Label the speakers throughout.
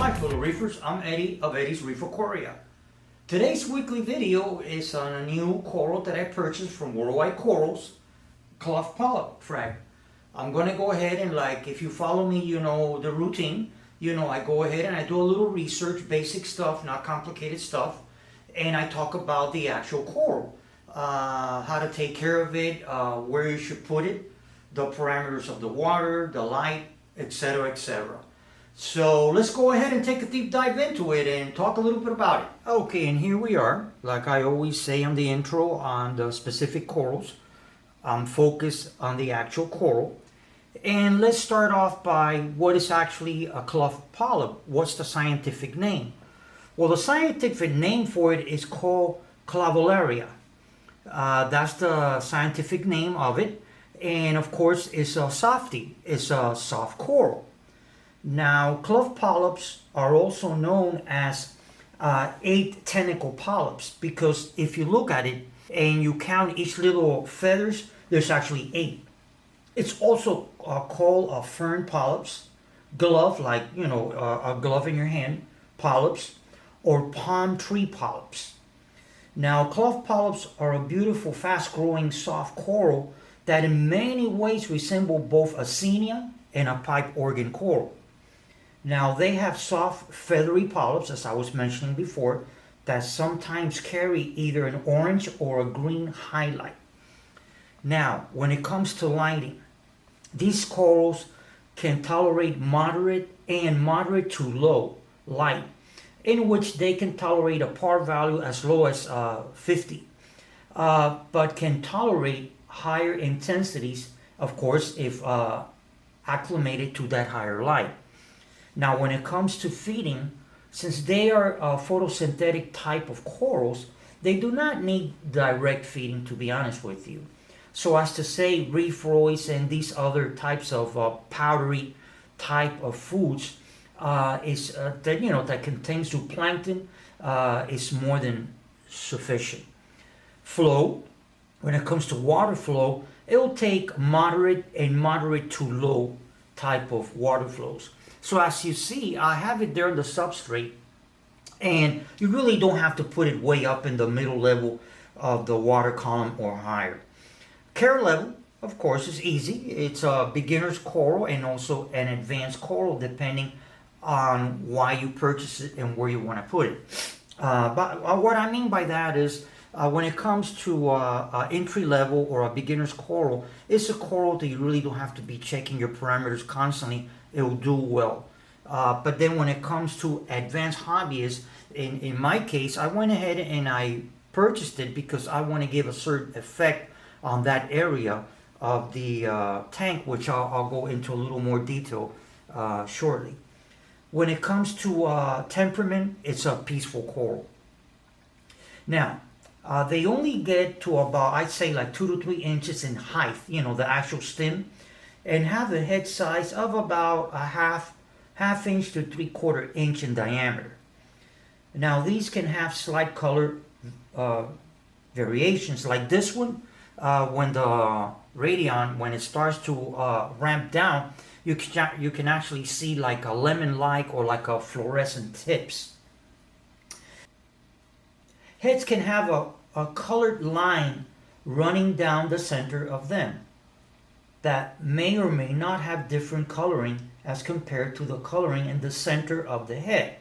Speaker 1: Hi fellow reefers, I'm Eddie of Eddie's Reef Aquaria. Today's weekly video is on a new coral that I purchased from Worldwide Corals, Clove Polyp Frag. I'm going to go ahead and, like, if you follow me, you know the routine. You know, I go ahead and I do a little research, basic stuff, not complicated stuff, and I talk about the actual coral, how to take care of it, where you should put it, the parameters of the water, the light, etc., etc. So let's go ahead and take a deep dive into it and talk a little bit about it. Okay, and here we are. Like I always say on the intro on the specific corals, I'm focused on the actual coral. And let's start off by what is actually a clove polyp. What's the scientific name? Well, the scientific name for it is called Clavularia. That's the scientific name of it. And of course, it's a softie. It's a soft coral. Now, clove polyps are also known as 8 tentacle polyps because if you look at it and you count each little feathers, there's actually 8. It's also called a fern polyps, glove, like, you know, a glove in your hand, polyps, or palm tree polyps. Now, clove polyps are a beautiful, fast-growing, soft coral that in many ways resemble both a Xenia and a pipe organ coral. Now, they have soft, feathery polyps, as I was mentioning before, that sometimes carry either an orange or a green highlight. Now, when it comes to lighting, these corals can tolerate moderate and moderate to low light, in which they can tolerate a par value as low as 50, but can tolerate higher intensities, of course, if acclimated to that higher light. Now, when it comes to feeding, since they are a photosynthetic type of corals, they do not need direct feeding, to be honest with you. So as to say, reef roys and these other types of powdery type of foods that contains zooplankton is more than sufficient. Flow, when it comes to water flow, it'll take moderate and moderate to low type of water flows. So as you see, I have it there in the substrate, and you really don't have to put it way up in the middle level of the water column or higher. Care level, of course, is easy. It's a beginner's coral and also an advanced coral, depending on why you purchase it and where you want to put it. But what I mean by that is, when it comes to entry level or a beginner's coral, it's a coral that you really don't have to be checking your parameters constantly. It will do well. But then when it comes to advanced hobbyists, in my case, I went ahead and I purchased it because I want to give a certain effect on that area of the tank, which I'll go into a little more detail shortly. When it comes to temperament, it's a peaceful coral. Now, they only get to about, I'd say, like 2 to 3 inches in height, you know, the actual stem, and have a head size of about a half inch to 3/4 inch in diameter. Now, these can have slight color variations, like this one. When the radion, when it starts to ramp down, you can actually see like a lemon-like or like a fluorescent tips. Heads can have a colored line running down the center of them that may or may not have different coloring as compared to the coloring in the center of the head.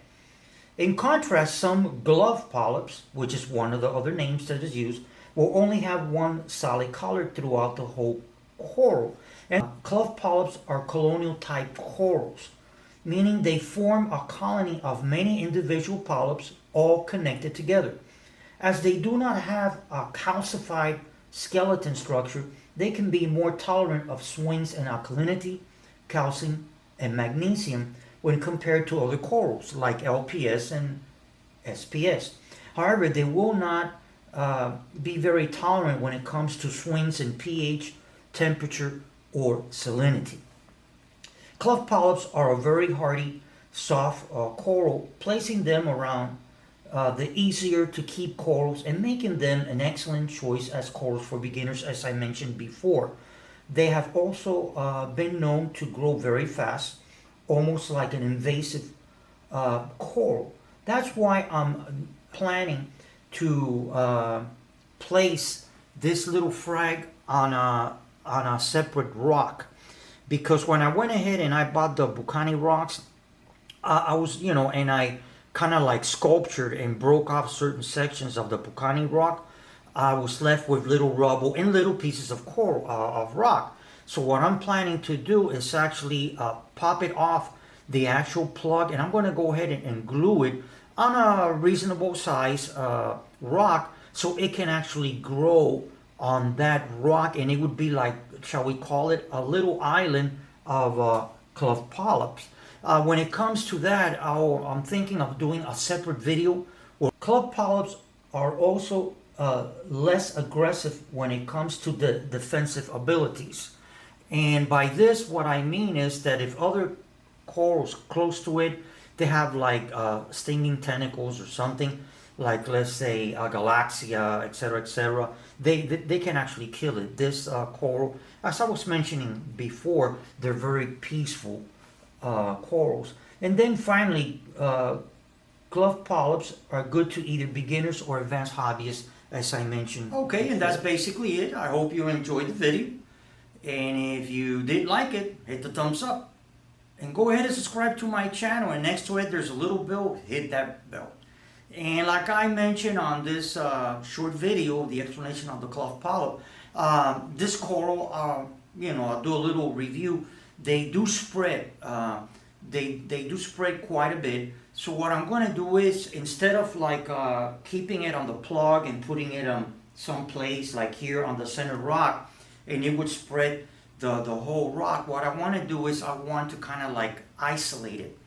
Speaker 1: In contrast, some glove polyps, which is one of the other names that is used, will only have one solid color throughout the whole coral. And clove polyps are colonial type corals, meaning they form a colony of many individual polyps all connected together. As they do not have a calcified skeleton structure, they can be more tolerant of swings in alkalinity, calcium, and magnesium when compared to other corals like LPS and SPS. However, they will not be very tolerant when it comes to swings in pH, temperature, or salinity. Clove polyps are a very hardy, soft coral, placing them around the easier to keep corals and making them an excellent choice as corals for beginners, as I mentioned before. They have also been known to grow very fast, almost like an invasive coral. That's why I'm planning to place this little frag on a separate rock, because when I went ahead and I bought the Bucani rocks, I was, and I kind of like sculptured and broke off certain sections of the Bucani rock. I was left with little rubble and little pieces of coral, of rock. So what I'm planning to do is actually pop it off the actual plug, and I'm going to go ahead and glue it on a reasonable size rock, so it can actually grow on that rock, and it would be like, shall we call it, a little island of clove polyps. When it comes to that, I'm thinking of doing a separate video. Where clove polyps are also less aggressive when it comes to the defensive abilities. And by this, what I mean is that if other corals close to it, they have like stinging tentacles or something, like let's say a galaxia, etc., they can actually kill it. This coral, as I was mentioning before, they're very peaceful corals. And then finally, clove polyps are good to either beginners or advanced hobbyists, as I mentioned. Okay, and that's basically it. I hope you enjoyed the video. And if you did like it, hit the thumbs up. And go ahead and subscribe to my channel. And next to it, there's a little bell. Hit that bell. And like I mentioned on this short video, the explanation of the clove polyp, this coral, I'll do a little review. They do spread. They do spread quite a bit. So what I'm going to do is, instead of like keeping it on the plug and putting it on some place like here on the center rock, and it would spread the whole rock, what I want to do is I want to kind of like isolate it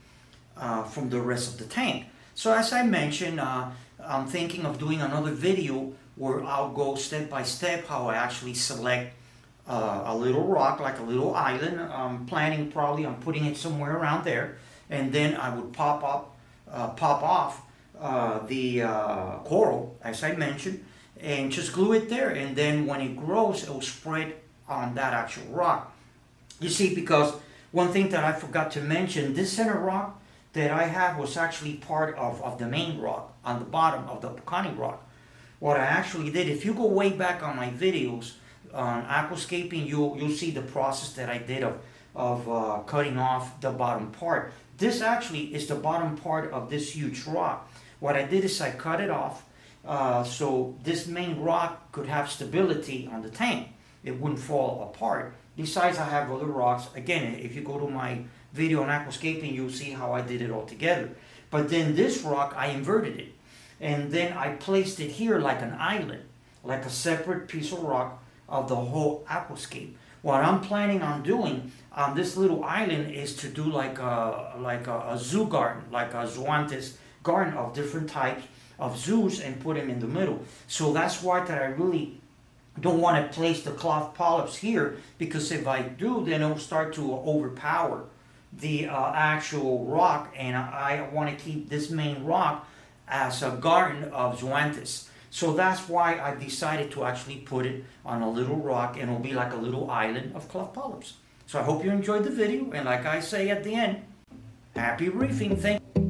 Speaker 1: from the rest of the tank. So as I mentioned, I'm thinking of doing another video where I'll go step by step how I actually select a little rock, like a little island. I'm planning probably on putting it somewhere around there, and then I would pop off the coral, as I mentioned, and just glue it there, and then when it grows, it will spread on that actual rock. You see, because one thing that I forgot to mention, this center rock that I have was actually part of the main rock on the bottom of the Bucani rock. What I actually did, if you go way back on my videos on aquascaping, you'll see the process that I did of cutting off the bottom part. This actually is the bottom part of this huge rock. What I did is I cut it off so this main rock could have stability on the tank. It wouldn't fall apart. Besides, I have other rocks. Again, if you go to my video on aquascaping, you'll see how I did it all together. But then this rock, I inverted it. And then I placed it here like an island, like a separate piece of rock of the whole aquascape. What I'm planning on doing on this little island is to do like a zoo garden, like a zoanthus garden of different types of zoos, and put them in the middle. So that's why that I really don't want to place the clove polyps here, because if I do, then it'll start to overpower the actual rock, and I want to keep this main rock as a garden of zoanthus. So that's why I decided to actually put it on a little rock, and it'll be like a little island of clove polyps. So I hope you enjoyed the video, and like I say at the end, happy reefing. Thank you.